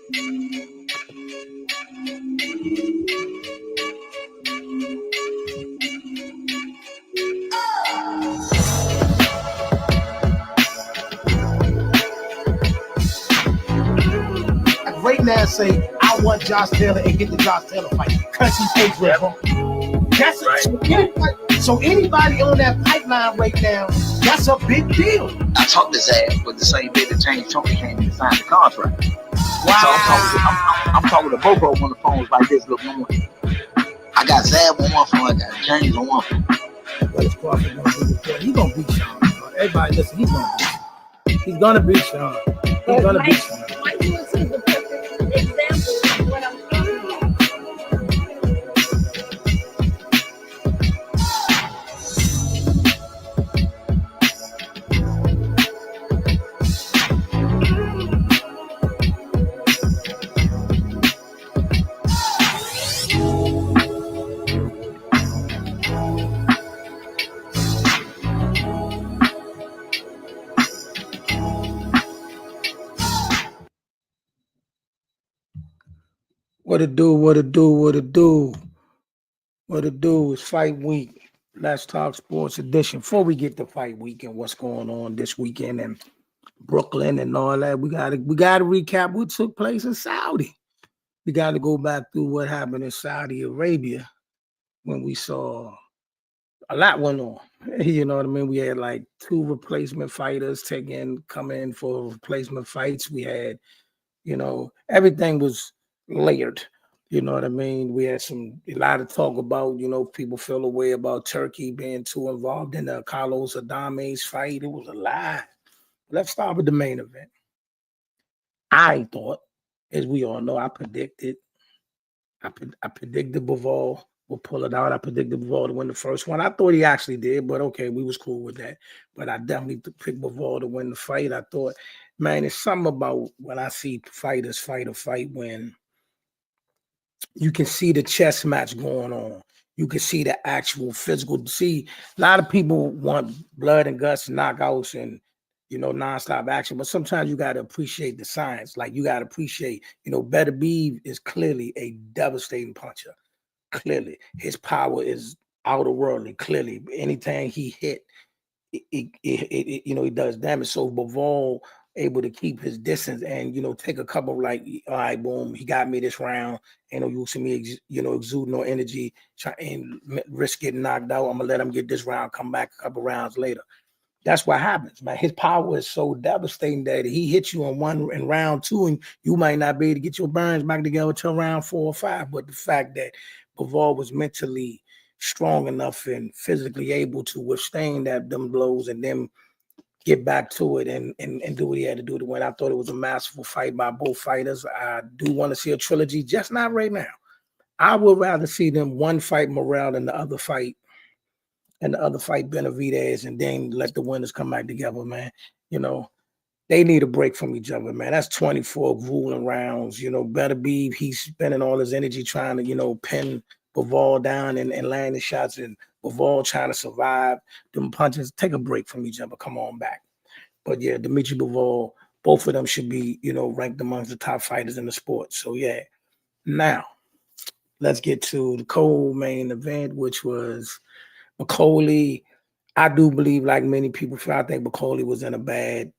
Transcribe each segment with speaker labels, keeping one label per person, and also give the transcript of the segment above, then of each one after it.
Speaker 1: Right now, say I want Josh Taylor and get the Josh Taylor fight because he's Adrian. That's it. So anybody on that pipeline right now, that's a big deal.
Speaker 2: I talked his ass with the same day that James Tony came in to sign the contract. Wow. So I'm talking to both of them on the phones like this. Look, I got Zab on one phone, I got James on one phone.
Speaker 1: What's Crawford gonna do before? He's gonna beat Sean. Everybody listen, he's gonna beat Sean. He's gonna beat Sean.
Speaker 3: Mike Lewis is the perfect example of what I'm talking about.
Speaker 1: What it do, what it do, what it do. What it do is fight week. Let's talk sports edition. Before we get to fight week and what's going on this weekend in Brooklyn and all that, we gotta recap what took place in Saudi. We gotta go back through what happened in Saudi Arabia when we saw a lot went on. You know what I mean? We had like 2 replacement fighters come in for replacement fights. We had, everything was layered. You know what I mean? We had a lot of talk about, people feel a way about Turkey being too involved in the Carlos Adame's fight. It was a lie. Let's start with the main event. I thought, as we all know, I predicted Bivol will pull it out. I predicted Bivol to win the first one. I thought he actually did, but okay, we was cool with that. But I definitely picked Bivol to win the fight. I thought, man, it's something about when I see fighters fight a fight when you can see the chess match going on. You can see the actual physical. See, a lot of people want blood and guts, knockouts, and nonstop action. But sometimes you got to appreciate the science. Like you got to appreciate, Better Beeve is clearly a devastating puncher. Clearly, his power is out of worldly. Clearly, anything he hit, he does damage. So Bivol able to keep his distance and take a couple like, all right, boom, he got me this round. Ain't no use to me, exuding no energy, and risk getting knocked out. I'm gonna let him get this round, come back a couple rounds later. That's what happens, man. His power is so devastating that he hits you in round 2, and you might not be able to get your burns back together till round 4 or 5. But the fact that Bivol was mentally strong enough and physically able to withstand them blows and then get back to it and do what he had to do to win. I thought it was a masterful fight by both fighters. I do want to see a trilogy, just not right now. I would rather see them one fight Morrell and the other fight Benavidez, and then let the winners come back together, man. They need a break from each other, man. That's 24 grueling rounds. Better be he's spending all his energy trying to, pin Bivol down and land the shots, and Bivol trying to survive them punches. Take a break from each other. Come on back. But yeah, Dimitri Bivol, both of them should be, ranked amongst the top fighters in the sport. So yeah. Now, let's get to the co-main event, which was McCauley. I do believe, like many people feel, I think McCauley was in a bad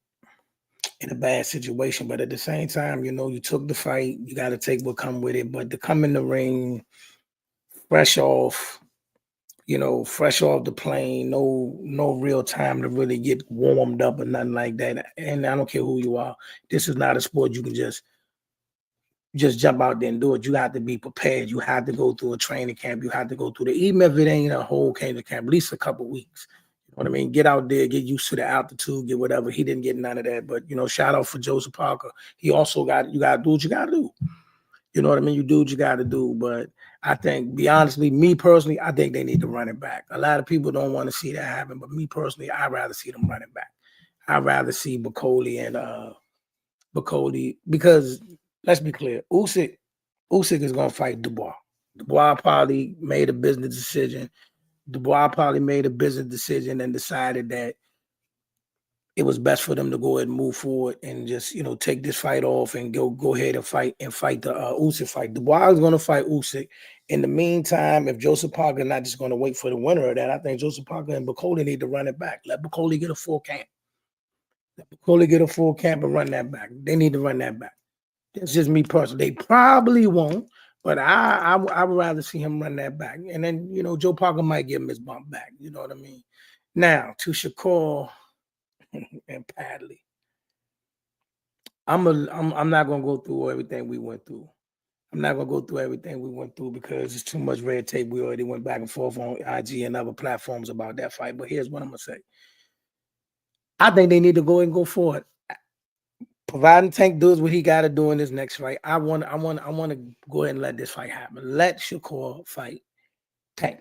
Speaker 1: situation. But at the same time, you took the fight. You got to take what come with it. But to come in the ring fresh off the plane, no real time to really get warmed up or nothing like that. And I don't care who you are. This is not a sport you can just jump out there and do it. You have to be prepared. You have to go through a training camp. You have to go through even if it ain't a whole training camp, at least a couple weeks. You know what I mean? Get out there, get used to the altitude, get whatever. He didn't get none of that. But, shout out for Joseph Parker. He also you got to do what you got to do. You know what I mean? You do what you got to do. But I think, me personally, I think they need to run it back. A lot of people don't want to see that happen. But me personally, I'd rather see them run it back. I'd rather see McCauley because let's be clear, Usyk is going to fight Dubois. Dubois probably made a business decision. And decided that it was best for them to go ahead and move forward and just, take this fight off and go ahead and fight the Usyk fight. Dubois is going to fight Usyk. In the meantime, if Joseph Parker not just going to wait for the winner of that, I think Joseph Parker and Bacoli need to run it back. Let Bacoli get a full camp. Let Bacoli get a full camp and run that back. They need to run that back. That's just me personally. They probably won't, but I would rather see him run that back. And then, Joe Parker might give him his bump back. You know what I mean? Now, to Shakur and Padley. I'm not gonna go through everything we went through. I'm not gonna go through everything we went through because it's too much red tape. We already went back and forth on IG and other platforms about that fight. But here's what I'm gonna say. I think they need to go and go forward. Providing Tank does what he got to do in this next fight. I want to go ahead and let this fight happen. Let Shakur fight Tank.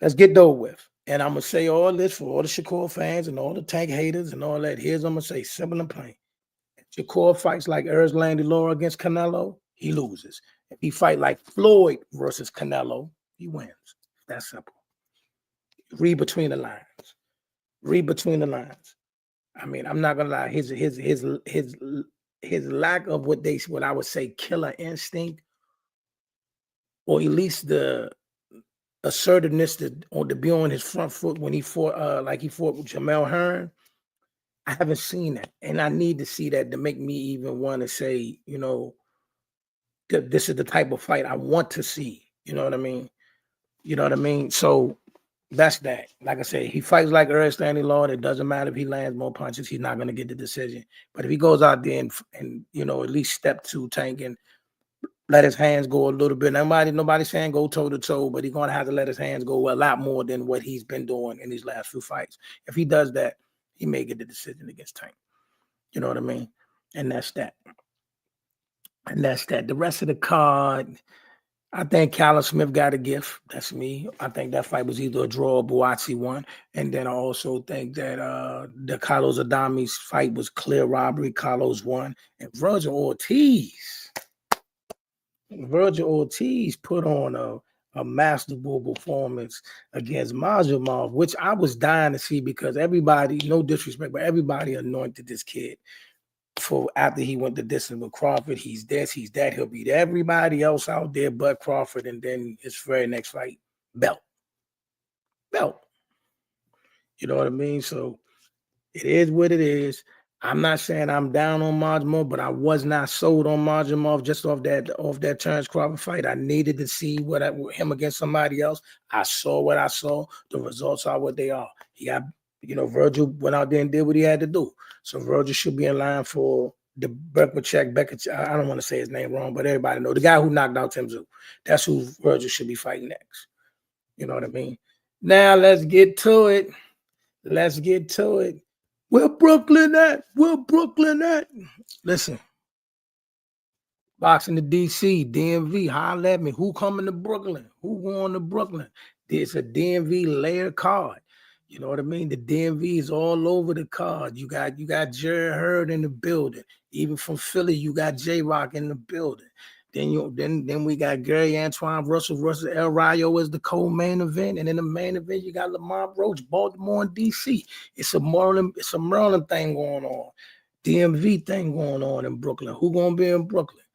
Speaker 1: Let's get over with. And I'm gonna say all this for all the Shakur fans and all the Tank haters and all that. Here's what I'm gonna say, simple and plain. If Shakur fights like Landy Laura against Canelo, he loses. If he fight like Floyd versus Canelo, he wins. That's simple. Read between the lines. Read between the lines. I mean, I'm not gonna lie. His lack of what I would say killer instinct, or at least the assertiveness to be on his front foot when he fought like he fought with Jamel Hearn. I haven't seen that, and I need to see that to make me even want to say, that this is the type of fight I want to see. You know what I mean? You know what I mean? So that's that. Like I said, he fights like Stanley Law. It doesn't matter if he lands more punches, he's not going to get the decision. But if he goes out there and at least step two Tank and let his hands go a little bit. Nobody's saying go toe to toe, but he's going to have to let his hands go a lot more than what he's been doing in these last few fights. If he does that, he may get the decision against Tank. You know what I mean? And that's that. The rest of the card, I think Callum Smith got a gift. That's me. I think that fight was either a draw or Buatsi won. And then I also think that the Carlos Adames fight was clear robbery. Carlos won. And Virgil Ortiz put on a masterful performance against Majumov, which I was dying to see because everybody, no disrespect, but everybody anointed this kid for after he went the distance with Crawford. He's this, he's that. He'll beat everybody else out there but Crawford. And then his very next fight, belt. You know what I mean? So it is what it is. I'm not saying I'm down on Majumov, but I was not sold on Majumov just off that Terrence Crawford fight. I needed to see him against somebody else. I saw what I saw. The results are what they are. He got, Virgil went out there and did what he had to do. So Virgil should be in line for the Bekachek. I don't want to say his name wrong, but everybody know the guy who knocked out Tim Tszyu. That's who Virgil should be fighting next. You know what I mean? Now let's get to it. Where Brooklyn at? Listen, boxing to DC, DMV, holla at me. Who coming to Brooklyn? Who going to Brooklyn? There's a DMV layer card. You know what I mean? The DMV is all over the card. You got Jerry Hurd in the building. Even from Philly, you got J-Rock in the building. Then we got Gary Antoine Russell versus El Rayo as the co-main event, and in the main event you got Lamont Roach, Baltimore and DC. It's a Maryland thing going on, DMV thing going on in Brooklyn. Who gonna be in Brooklyn?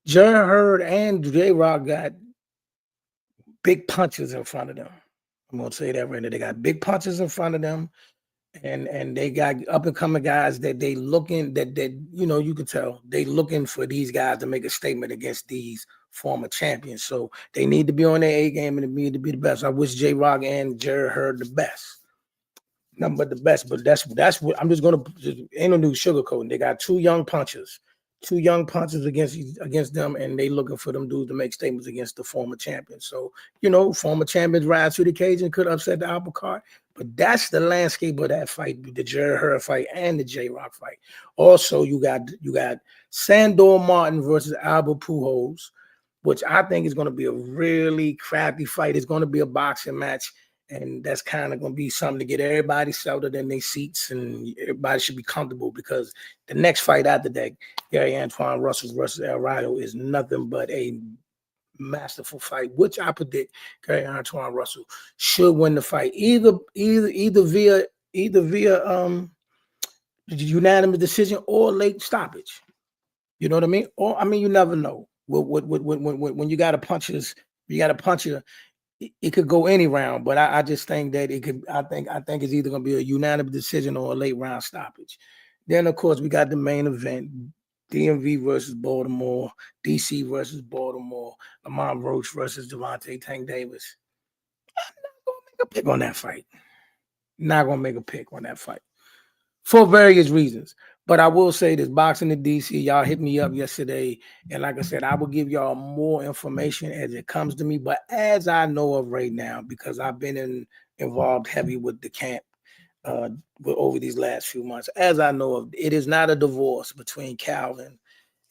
Speaker 1: Jerry Hurd and J-Rock got big punches in front of them. I'm gonna say that right now. They got big punches in front of them. And they got up and coming guys that they looking that you can tell they looking for these guys to make a statement against these former champions. So they need to be on their A game and need to be the best. I wish J-Rock and Jerry Hurd the best. Nothing but the best. But that's what I'm just gonna ain't no new sugarcoating. They got two young punchers against them, and they looking for them dudes to make statements against the former champions. So, former champions rise to the occasion, could upset the apple cart. But that's the landscape of that fight, the Jerry Hurd fight and the J-Rock fight. Also, you got Sandor Martin versus Albert Pujols, which I think is going to be a really crappy fight. It's going to be a boxing match, and that's kind of going to be something to get everybody settled in their seats, and everybody should be comfortable because the next fight after that, Gary Antoine Russell versus El Rayo, is nothing but a masterful fight, which I predict Gary Antoine Russell should win the fight either via unanimous decision or late stoppage. You know what I mean? Or I mean, you never know. When you got a punches, you got a puncher. It could go any round, but I just think that it could. I think it's either going to be a unanimous decision or a late round stoppage. Then of course we got the main event: DMV versus Baltimore, DC versus Baltimore, Lamont Roach versus Devontae Tank Davis. I'm not going to make a pick on that fight. Not going to make a pick on that fight for various reasons. But I will say this: boxing in DC, y'all hit me up yesterday, and like I said, I will give y'all more information as it comes to me. But as I know of right now, because I've been involved heavy with the camp over these last few months, as I know of, it is not a divorce between Calvin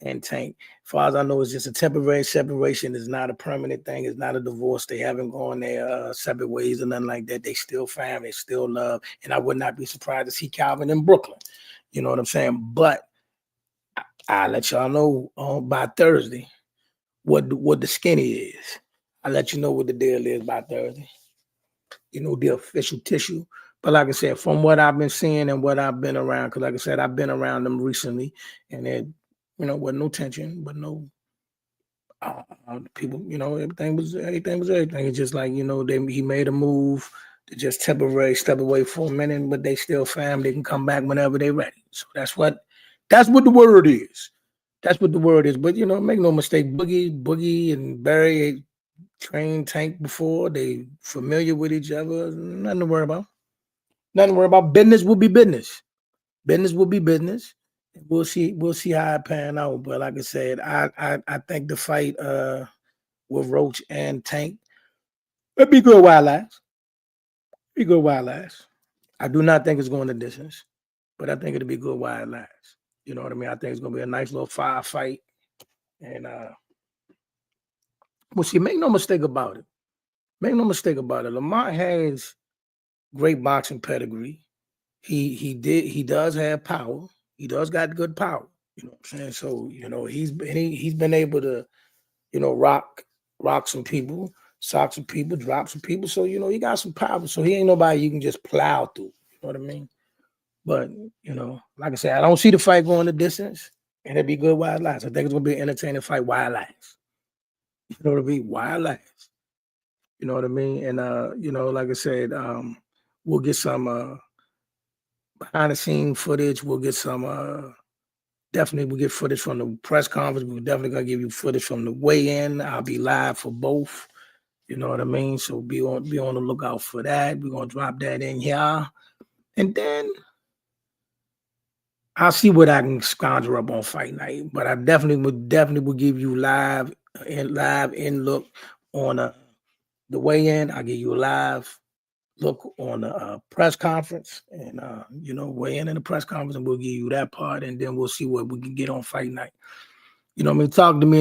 Speaker 1: and Tank. As far as I know, it's just a temporary separation. It's not a permanent thing. It's not a divorce. They haven't gone their separate ways or nothing like that. They still family, they still love. And I would not be surprised to see Calvin in Brooklyn. You know what I'm saying? But I'll let y'all know by Thursday what the skinny is. I'll let you know what the deal is by Thursday. You know, the official tissue. But like I said, from what I've been seeing and what I've been around, because like I said, I've been around them recently, and it, with no tension, but no people, everything was everything. It's just like, he made a move to just temporarily step away for a minute, but they still family. They can come back whenever they're ready. So that's what the word is. That's what the word is. But make no mistake, Boogie and Barry trained Tank before. They familiar with each other. Nothing to worry about. Nothing to worry about. Business will be business. Business will be business. We'll see how it pan out. But like I said, I think the fight with Roach and Tank, it'll be good while it lasts. Be good while it lasts. I do not think it's going the distance, but I think it'll be good while it lasts. You know what I mean? I think it's gonna be a nice little fight. And we'll see. Make no mistake about it. Make no mistake about it. Lamont has great boxing pedigree. He does have power. He does got good power. You know what I'm saying? So, he's been able to, rock some people, sock some people, drop some people. So, he got some power. So he ain't nobody you can just plow through. You know what I mean? But, like I said, I don't see the fight going the distance, and it'd be good while it lasts. I think it's gonna be an entertaining fight while it lasts. You know what I mean? While it lasts. You know what I mean? And like I said, we'll get some behind the scene footage. We'll get some definitely we'll get footage from the press conference. We're definitely gonna give you footage from the weigh-in. I'll be live for both. You know what I mean? So be on the lookout for that. We're gonna drop that in here. And then I'll see what I can conjure up on fight night. But I definitely will give you live in look on the weigh-in. I'll give you a live look on the press conference, and weigh in the press conference, and we'll give you that part, and then we'll see what we can get on fight night. You know what I mean? Talk to me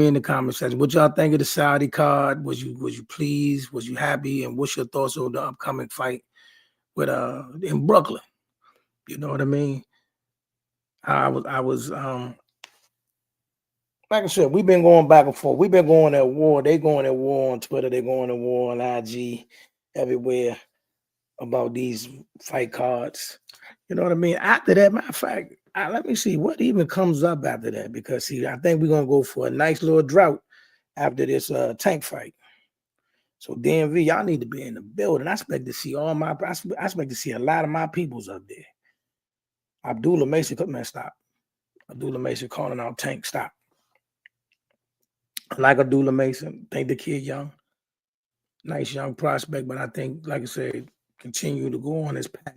Speaker 1: in the comment section. What y'all think of the Saudi card? Was you pleased? Was you happy? And what's your thoughts on the upcoming fight with in Brooklyn? You know what I mean? I was like I said, we've been going back and forth. We've been going at war. They going at war on Twitter. They going at war on IG, everywhere about these fight cards. You know what I mean? After that, matter of fact, let me see what even comes up after that, because I think we're gonna go for a nice little drought after this Tank fight. So DMV, y'all need to be in the building. I expect to see I expect to see a lot of my peoples up there. Abdullah Mason, man, stop. Abdullah Mason calling out Tank, stop. I like Abdullah Mason. Think the kid young. Nice young prospect, but I think, like I said, continue to go on his path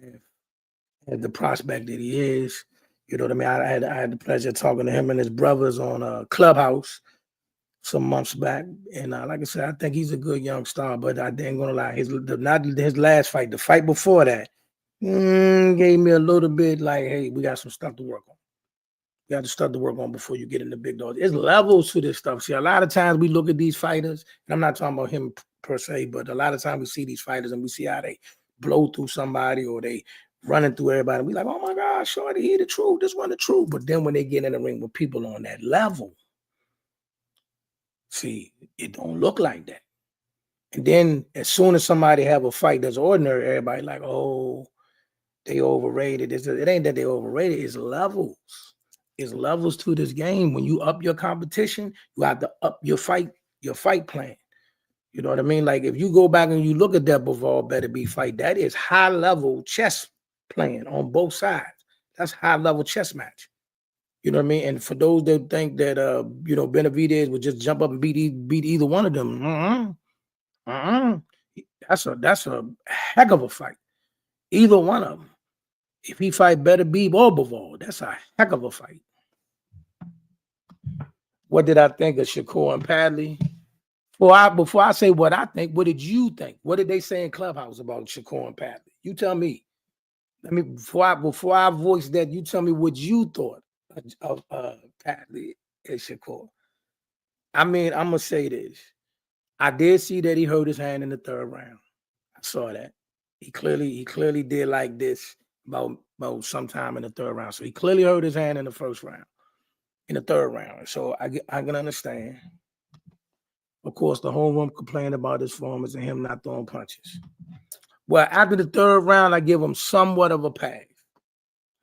Speaker 1: as the prospect that he is. You know what I mean? I had the pleasure of talking to him and his brothers on a Clubhouse some months back, and like I said, I think he's a good young star. But I ain't gonna lie, not his last fight, the fight before that, gave me a little bit like, hey, we got some stuff to work on. You got to start to work on before you get in the big dogs. There's levels to this stuff. See, a lot of times we look at these fighters, and I'm not talking about him per se, but a lot of times we see these fighters and we see how they blow through somebody or they running through everybody. We like, oh my gosh, shorty, he the truth. This one the truth. But then when they get in the ring with people on that level, see, it don't look like that. And then as soon as somebody have a fight that's ordinary, everybody like, oh, they overrated. It ain't that they overrated. It's levels. It's levels to this game. When you up your competition, you have to up your fight plan. You know what I mean? Like if you go back and you look at that Bivol Better Be fight, that is high level chess playing on both sides. That's high level chess match. You know what I mean? And for those that think that Benavidez would just jump up and beat either one of them, that's a heck of a fight. Either one of them. If he fight Better Be or Bivol, that's a heck of a fight. What did I think of Shakur and Padley? Before I say what I think, what did you think? What did they say in Clubhouse about Shakur and Padley? You tell me. I mean, before I voice that, you tell me what you thought of Padley and Shakur. I mean, I'm gonna say this. I did see that he hurt his hand in the third round. I saw that. He clearly did like this about sometime in the third round. So he clearly hurt his hand in the first round, in the third round. So I can understand. Of course, the whole room complained about his performance and him not throwing punches. Well, after the third round, I give him somewhat of a pass.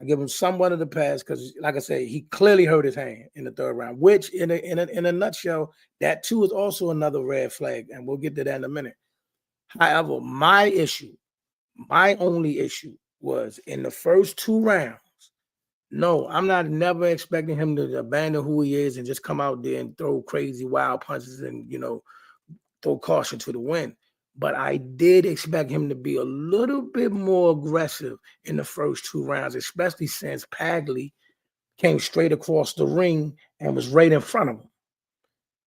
Speaker 1: I give him somewhat of the pass because, like I said, he clearly hurt his hand in the third round, which in a nutshell, that too is also another red flag, and we'll get to that in a minute. However, my only issue was in the first two rounds. No, I'm never expecting him to abandon who he is and just come out there and throw crazy wild punches and, throw caution to the wind. But I did expect him to be a little bit more aggressive in the first two rounds, especially since Padley came straight across the ring and was right in front of him.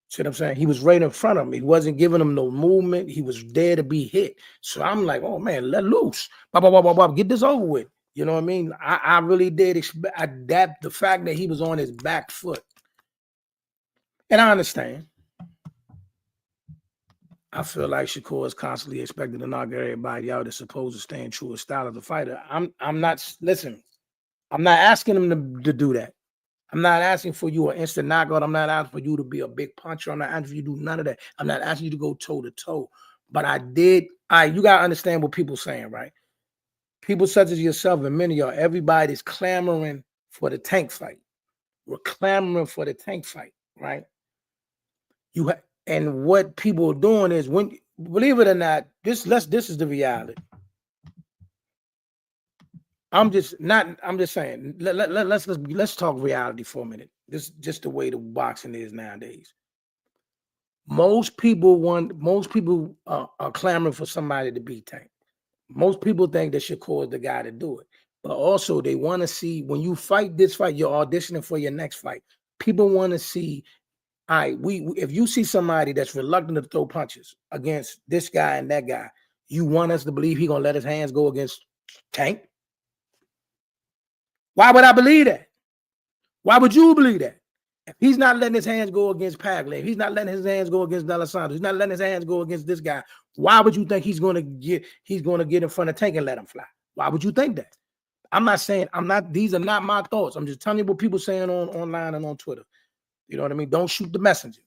Speaker 1: See what I'm saying? He was right in front of him. He wasn't giving him no movement. He was there to be hit. So I'm like, oh, man, let loose. Get this over with. You know what I mean? I really did adapt the fact that he was on his back foot. And I understand. I feel like Shakur is constantly expected to knock everybody out as opposed to staying true to style as a fighter. I'm not asking him to do that. I'm not asking for you an instant knockout. I'm not asking for you to be a big puncher. I'm not asking for you to do none of that. I'm not asking you to go toe to toe. But you gotta understand what people saying, right? People such as yourself and many of y'all, everybody's clamoring for the Tank fight. We're clamoring for the Tank fight, right? And what people are doing is, when, believe it or not, this is the reality. I'm just saying, let's talk reality for a minute. This is just the way the boxing is nowadays. Most people are clamoring for somebody to beat Tank. Most people think that Shakur is the guy to do it. But also they want to see, when you fight this fight, you're auditioning for your next fight. People want to see, all right, if you see somebody that's reluctant to throw punches against this guy and that guy, you want us to believe he's going to let his hands go against Tank? Why would I believe that? Why would you believe that? If he's not letting his hands go against Padley, if he's not letting his hands go against D'Alessandro, he's not letting his hands go against this guy, why would you think he's going to get in front of Tank and let him fly? Why would you think that? These are not my thoughts. I'm just telling you what people saying online and on Twitter. You know what I mean? Don't shoot the messenger.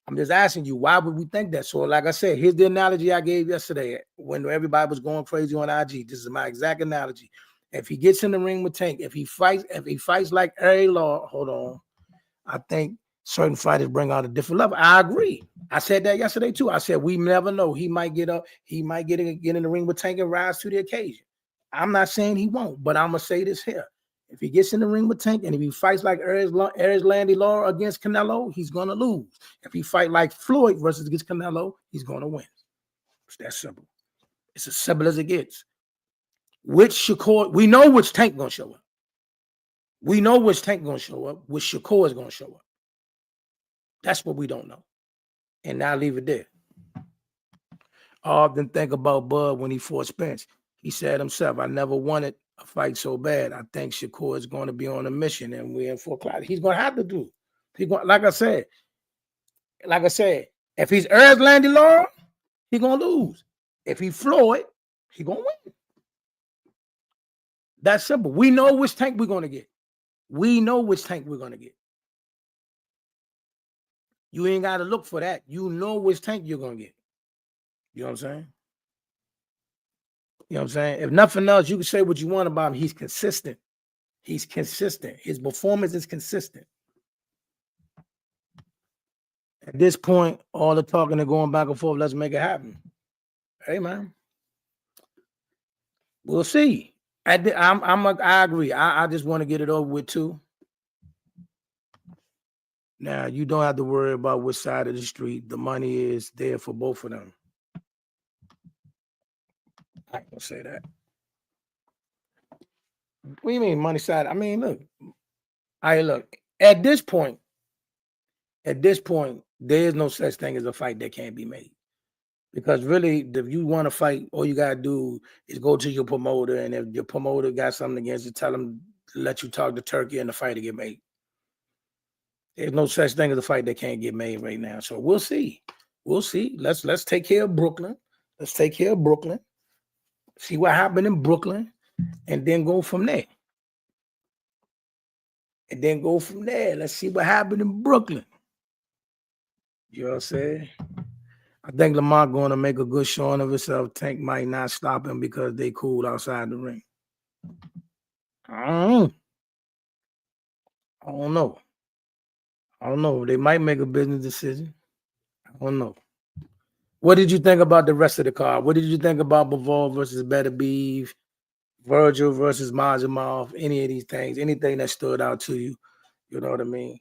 Speaker 1: I'm just asking you, why would we think that? So like I said, here's the analogy I gave yesterday when everybody was going crazy on IG. This is my exact analogy. If he gets in the ring with Tank, if he fights like Ari Law, hold on, I think certain fighters bring out a different level. I agree. I said that yesterday too. I said we never know. He might get up. He might get in the ring with Tank and rise to the occasion. I'm not saying he won't, but I'm gonna say this here: if he gets in the ring with Tank and if he fights like Landy Law against Canelo, he's gonna lose. If he fight like Floyd versus against Canelo, he's gonna win. It's that simple. It's as simple as it gets. Which Shakur? We know which Tank gonna show up. We know which Tank gonna show up. Which Shakur is gonna show up. That's what we don't know. And now leave it there. I often think about Bud when he fought Spence. He said himself, I never wanted a fight so bad. I think Shakur is going to be on a mission and we're in for clarity. He's going to have to do. Like I said, if he's Landy Law, he's going to lose. If he Floyd, he's going to win. That's simple. We know which Tank we're going to get. You ain't got to look for that. You know which Tank you're going to get. You know what I'm saying? You know what I'm saying? If nothing else, you can say what you want about him. He's consistent. He's consistent. His performance is consistent. At this point, all the talking and going back and forth, let's make it happen. Hey, man. We'll see. I agree. I just want to get it over with too. Now, you don't have to worry about which side of the street. The money is there for both of them. I ain't gonna say that. What do you mean money side? I mean, look. Look. At this point, there is no such thing as a fight that can't be made. Because really, if you want to fight, all you gotta do is go to your promoter, and if your promoter got something against you, tell them to let you talk to Turkey and the fight to get made. There's no such thing as a fight that can't get made right now. So we'll see. We'll see. Let's take care of Brooklyn. Let's take care of Brooklyn. See what happened in Brooklyn, and then go from there. Let's see what happened in Brooklyn. You know what I'm saying? I think Lamar going to make a good showing of himself. Tank might not stop him because they cool outside the ring. I don't know. They might make a business decision. I don't know. What did you think about the rest of the card? What did you think about Bivol versus Better Beef, Virgil versus Majimov, any of these things, anything that stood out to you? You know what I mean?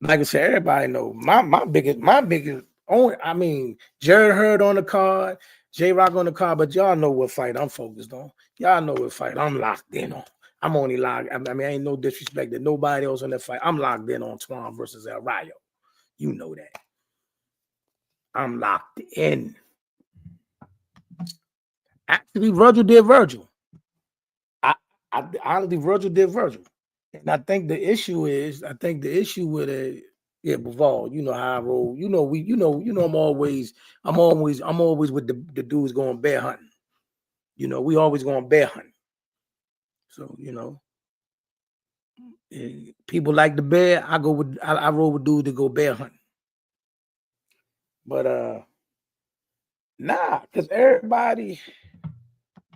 Speaker 1: Like I said, everybody know my biggest only, I mean, Jared Hurd on the card, J-Rock on the card, but y'all know what fight I'm focused on. Y'all know what fight I'm locked in on. I'm only locked. I mean, ain't no disrespect to nobody else on that fight. I'm locked in on Twan versus El Rayo. You know that. I'm locked in. Actually, Virgil did Virgil. I honestly, Virgil did Virgil. And I think the issue with it, yeah, Bivol, you know how I roll. I'm always with the dudes going bear hunting. You know, we always going bear hunting. So, you know, people like the bear, I roll with dudes that go bear hunting. But nah, because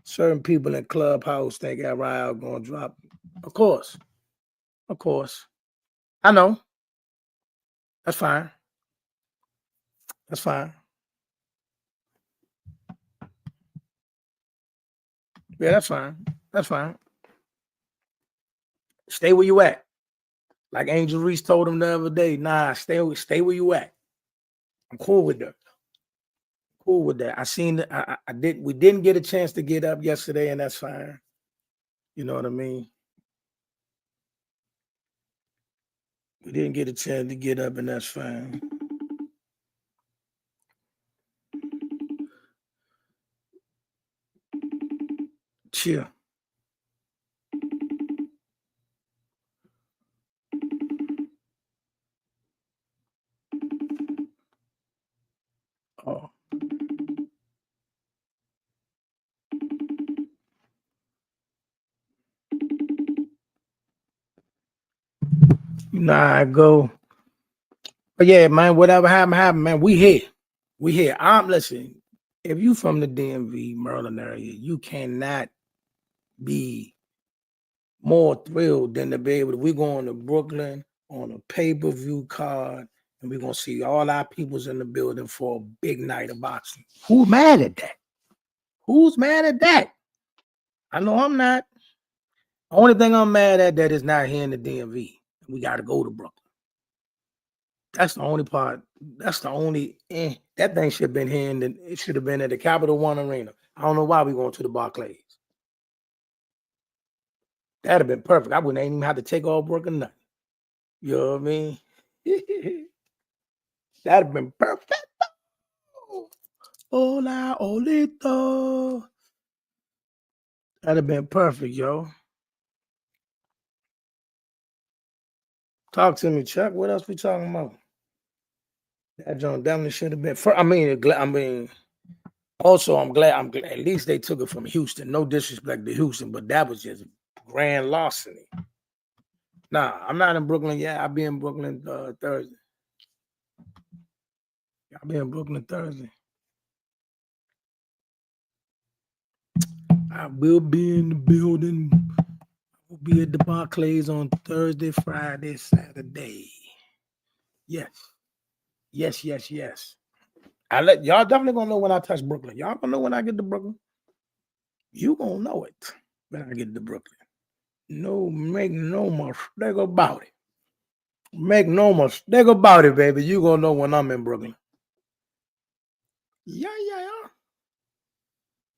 Speaker 1: certain people in Clubhouse think El Rayo gonna drop. Of course. I know. That's fine. Yeah, that's fine. Stay where you at. Like Angel Reese told him the other day, nah, stay where you at. I'm cool with that. I seen that. We didn't get a chance to get up yesterday, and that's fine. You know what I mean? We didn't get a chance to get up, and that's fine. Chill. Oh. You know how I go. But yeah, man, whatever happened, man. We here. Listen, if you from the DMV, Maryland area, you cannot be more thrilled than to be able to, we're going to Brooklyn on a pay-per-view card, and we're going to see all our peoples in the building for a big night of boxing. Who's mad at that? I know I'm not. The only thing I'm mad at that is not here in the DMV. We got to go to Brooklyn. That's the only part. That's the only. That thing should have been here, and it should have been at the Capital One Arena. I don't know why we going to the Barclays. That'd have been perfect. I wouldn't even have to take off work or nothing. You know what I mean? That'd have been perfect. Hola, Olito. That'd have been perfect, yo. Talk to me, Chuck. What else we talking about? That John definitely should have been. Also, I'm glad. At least they took it from Houston. No disrespect to Houston, but that was just grand larceny. Nah, I'm not in Brooklyn yet. I'll be in Brooklyn Thursday. I will be in the building. We'll be at the Barclays on Thursday, Friday, Saturday. Yes. Yes, yes, yes. I let y'all definitely gonna know when I touch Brooklyn. Y'all gonna know when I get to Brooklyn. You gonna know it when I get to Brooklyn. No, make no mistake about it. Make no mistake about it, baby. You gonna know when I'm in Brooklyn. Yeah, yeah, yeah.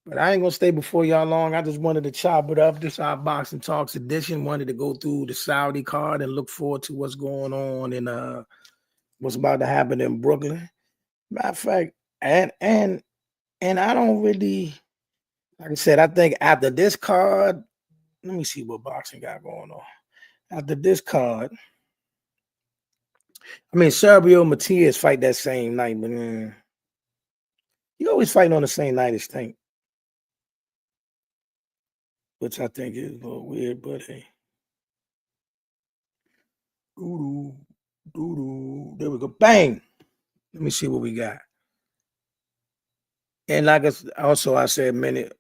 Speaker 1: But I ain't gonna stay before y'all long. I just wanted to chop it up. This our boxing talks edition. Wanted to go through the Saudi card and look forward to what's going on and what's about to happen in Brooklyn. Matter of fact, and I don't really, like I said, I think after this card, let me see what boxing got going on. After this card, I mean, Serbio Matias fight that same night, but you always fighting on the same night as Tank, which I think is a little weird, but hey. Doo-doo, doo-doo. There we go. Bang. Let me see what we got. And like also I said, minute.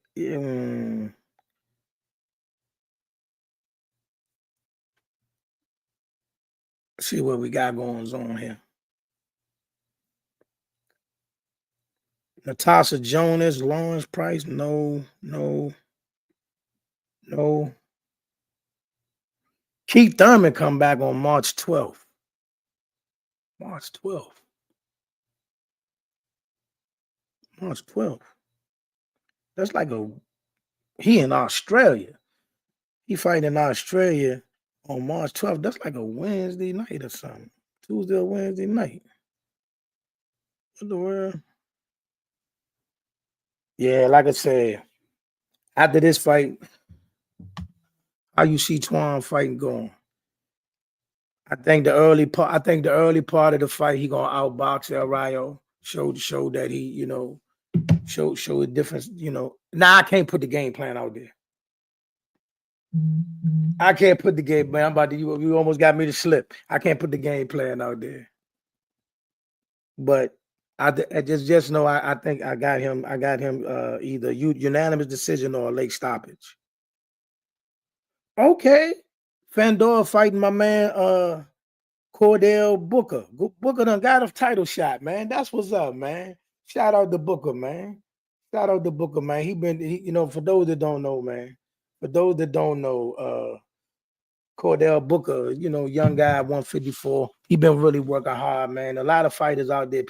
Speaker 1: See what we got going on here. Natasha Jonas, Lawrence Price, no. Keith Thurman come back on March 12th. March 12th. March 12th. That's like he in Australia. He fighting in Australia on March 12th. That's like a Wednesday night or something. Tuesday or Wednesday night. What the world? Yeah, like I said, after this fight, how you see Twan fighting going? I think the early part of the fight, he gonna outbox El Rayo. Show that he, show a difference, Now I can't put the game plan out there. I can't put the game plan. I'm about to you almost got me to slip. I can't put the game plan out there. But I just know I think I got him either unanimous decision or a late stoppage. Okay. Fandor fighting my man Cordell Booker. Booker done got a title shot, man. That's what's up, man. Shout out to Booker, man. Shout out to Booker, man. For those that don't know, man. For those that don't know, Cordell Booker, young guy, 154. He been really working hard, man. A lot of fighters out there,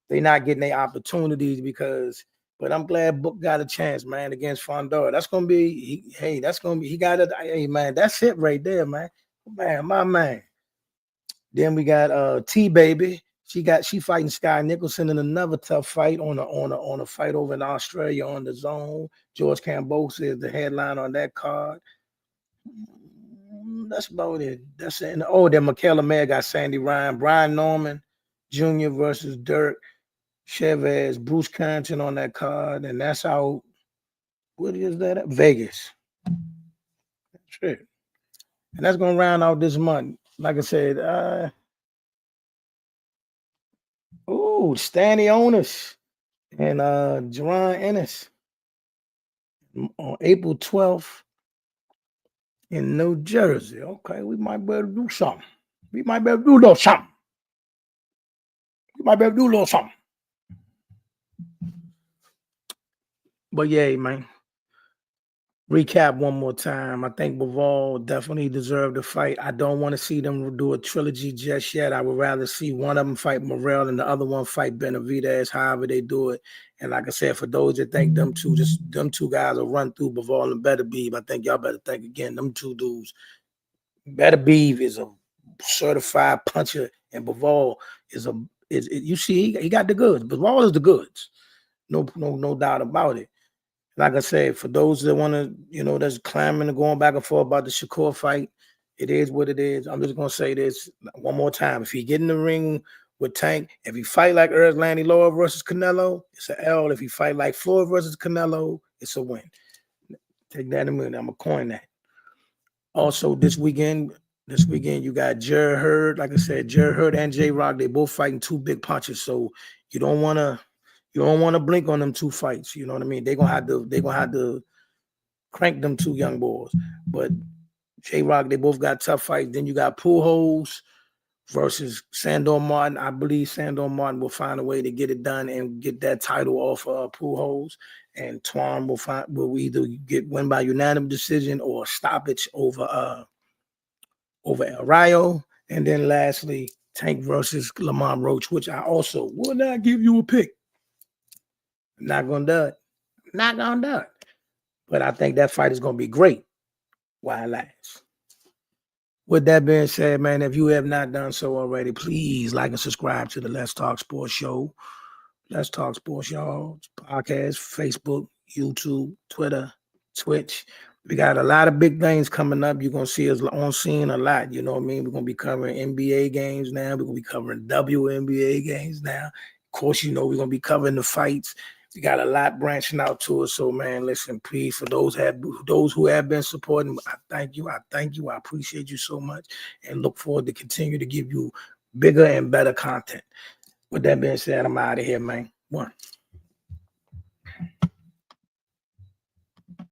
Speaker 1: they not getting their opportunities but I'm glad Book got a chance, man, against Fondor. That's gonna be, he got it. Hey, man, that's it right there, man. Man, my man. Then we got T Baby. She fighting Sky Nicholson in another tough fight on a fight over in Australia on the zone. George Cambosa is the headline on that card. That's about it. That's it. Oh, then Michaela Mayer got Sandy Ryan, Brian Norman Jr. versus Dirk Chavez, Bruce Carrington on that card, and that's out. What is that at? Vegas. That's it. And that's gonna round out this month. Like I said, Stanley Onis and Jerron Ennis on April 12th in New Jersey. Okay, we might be able to do something. We might be able to do a little something. But yeah, man. Recap one more time. I think Bivol definitely deserved the fight. I don't want to see them do a trilogy just yet. I would rather see one of them fight Morrell and the other one fight Benavidez, however they do it. And like I said, for those that think them two guys will run through Bivol and Beterbiev, I think y'all better think again. Them two dudes. Beterbiev is a certified puncher, and Bivol you see he got the goods. Bivol is the goods. No doubt about it. Like I said, for those that want to, that's clamoring and going back and forth about the Shakur fight, it is what it is. I'm just going to say this one more time. If he get in the ring with Tank, if he fight like Erslandy Law versus Canelo, it's an L. If he fight like Floyd versus Canelo, it's a win. Take that in a minute. I'm going to coin that. Also, this weekend, you got Jared Hurd. Like I said, Jared Hurd and J-Rock, they both fighting two big punches. So you don't want to You don't want to blink on them 2 fights. You know what I mean? They're gonna have to crank them 2 young boys. But J-Rock, they both got tough fights. Then you got Pujols versus Sandor Martin. I believe Sandor Martin will find a way to get it done and get that title off of Pujols. And Twan will either win by unanimous decision or stoppage over El Rayo. And then lastly, Tank versus Lamont Roach, which I also will not give you a pick. Not gonna do it. Not gonna do it. But I think that fight is gonna be great while it lasts. With that being said, man, if you have not done so already, please like and subscribe to the Let's Talk Sports Show. Let's Talk Sports, y'all. Podcast, Facebook, YouTube, Twitter, Twitch. We got a lot of big things coming up. You're going to see us on scene a lot. You know what I mean? We're going to be covering NBA games now. We're going to be covering WNBA games now. Of course, you know, we're going to be covering the fights. We got a lot branching out to us. So, man, listen, please, for those who have been supporting, I thank you. I appreciate you so much and look forward to continue to give you bigger and better content. With that being said, I'm out of here, man. One.